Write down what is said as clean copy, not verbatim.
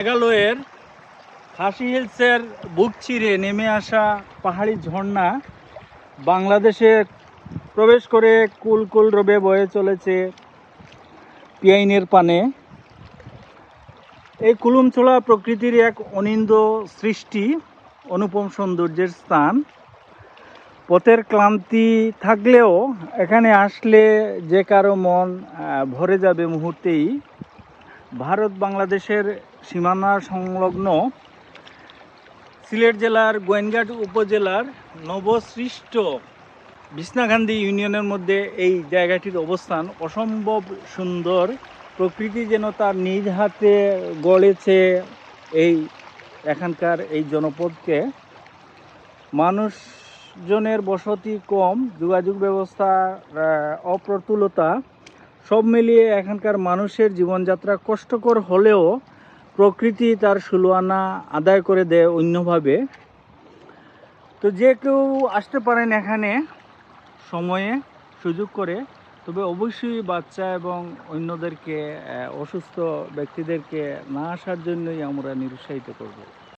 মেঘালয়ের খাসি হিলসের বুক চিরে নেমে আসা পাহাড়ি ঝর্ণা বাংলাদেশে প্রবেশ করে কুল কুল রবে বয়ে চলেছে পিয়াইনের পানে। এই কুলুমছোলা প্রকৃতির এক অনিন্দ্য সৃষ্টি, অনুপম সৌন্দর্যের স্থান। পথের ক্লান্তি থাকলেও এখানে আসলে যে কারো মন ভরে যাবে মুহূর্তেই। ভারত বাংলাদেশের সীমানা সংলগ্ন সিলেট জেলার গোয়েনঘাট উপজেলার নবসৃষ্ট বিছনাকান্দি ইউনিয়নের মধ্যে এই জায়গাটির অবস্থান। অসম্ভব সুন্দর, প্রকৃতি যেন তার নিজ হাতে গড়েছে এখানকার এই জনপদকে। মানুষজনের বসতি কম, যোগাযোগ ব্যবস্থার অপ্রতুলতা, সব মিলিয়ে এখানকার মানুষের জীবনযাত্রা কষ্টকর হলেও প্রকৃতি তার সুলুয়ানা আদায় করে দেয় অন্যভাবে। তো যে কেউ আসতে পারেন এখানে সময়ে সুযোগ করে, তবে অবশ্যই বাচ্চা এবং অন্যদেরকে, অসুস্থ ব্যক্তিদেরকে না আসার জন্যই আমরা নিরুৎসাহিত করব।